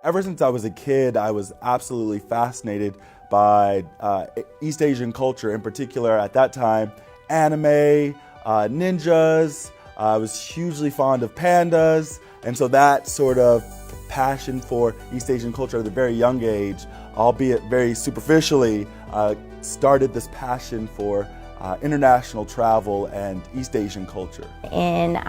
Ever since I was a kid, I was absolutely fascinated by East Asian culture, in particular at that time, anime, ninjas. I was hugely fond of pandas, and so that sort of passion for East Asian culture at a very young age, albeit very superficially, started this passion for international travel and East Asian culture. In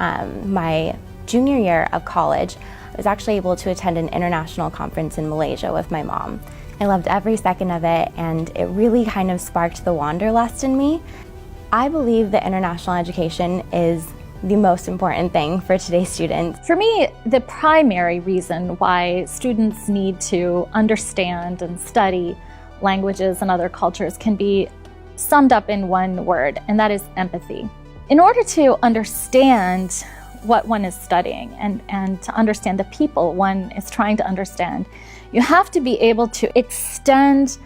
my junior year of college, I was actually able to attend an international conference in Malaysia with my mom. I loved every second of it, and it really kind of sparked the wanderlust in me. I believe that international education is the most important thing for today's students. For me, the primary reason why students need to understand and study languages and other cultures can be summed up in one word, and that is empathy. In order to understand what one is studying and to understand the people one is trying to understand, you have to be able to extend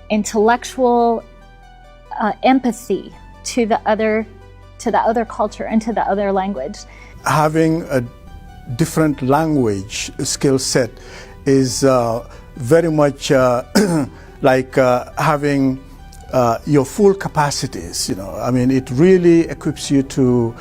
intellectual empathy to the other culture and to the other language. Having a different language skill set is very much like having your full capacities. I mean, it really equips you to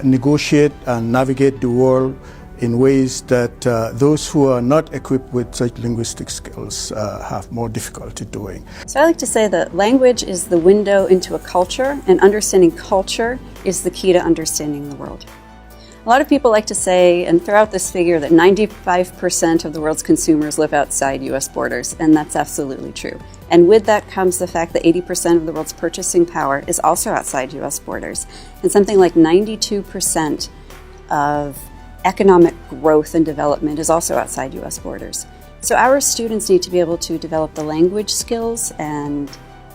negotiate and navigate the world in ways that those who are not equipped with such linguistic skills have more difficulty doing. So I like to say that language is the window into a culture, and understanding culture is the key to understanding the world. A lot of people like to say and throw out this figure that 95% of the world's consumers live outside US borders, and that's absolutely true. And with that comes the fact that 80% of the world's purchasing power is also outside US borders. And something like 92% of economic growth and development is also outside US borders. So our students need to be able to develop the language skills and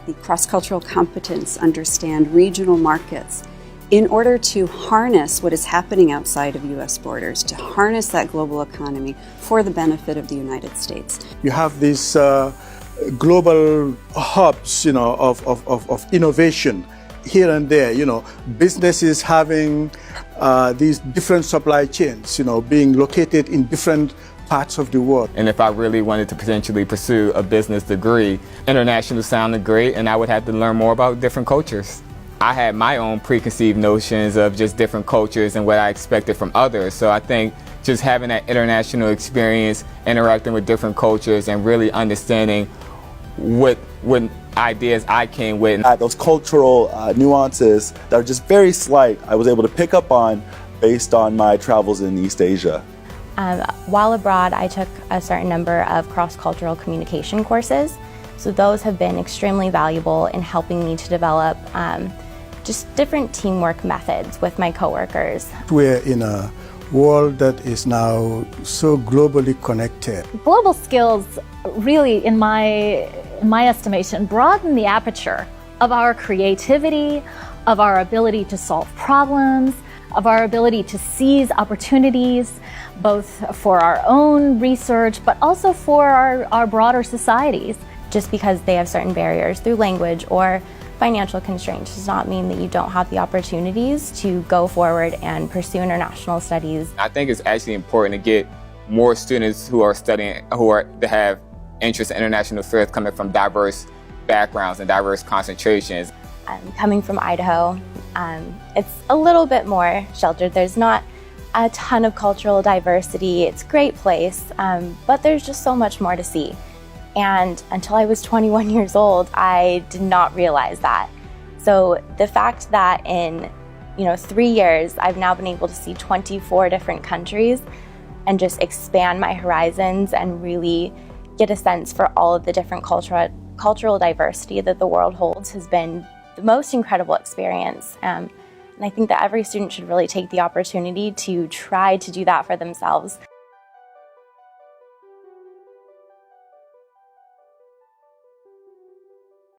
the cross-cultural competence, understand regional markets, in order to harness what is happening outside of US borders, to harness that global economy for the benefit of the United States. You have these global hubs, of innovation here and there. Businesses having these different supply chains, being located in different parts of the world. And if I really wanted to potentially pursue a business degree, international sounded great, and I would have to learn more about different cultures. I had my own preconceived notions of just different cultures and what I expected from others. So I think just having that international experience, interacting with different cultures and really understanding what ideas I came with. Those cultural nuances that are just very slight, I was able to pick up on based on my travels in East Asia. While abroad, I took a certain number of cross-cultural communication courses. So those have been extremely valuable in helping me to develop just different teamwork methods with my coworkers. We're in a world that is now so globally connected. Global skills really, in my estimation, broaden the aperture of our creativity, of our ability to solve problems, of our ability to seize opportunities, both for our own research, but also for our broader societies. Just because they have certain barriers through language or financial constraints does not mean that you don't have the opportunities to go forward and pursue international studies. I think it's actually important to get more students who are studying, that have interest in international affairs coming from diverse backgrounds and diverse concentrations. Coming from Idaho, it's a little bit more sheltered. There's not a ton of cultural diversity. It's a great place, but there's just so much more to see. And until I was 21 years old, I did not realize that. So the fact that in 3 years, I've now been able to see 24 different countries and just expand my horizons and really get a sense for all of the different cultural diversity that the world holds has been the most incredible experience. And I think that every student should really take the opportunity to try to do that for themselves.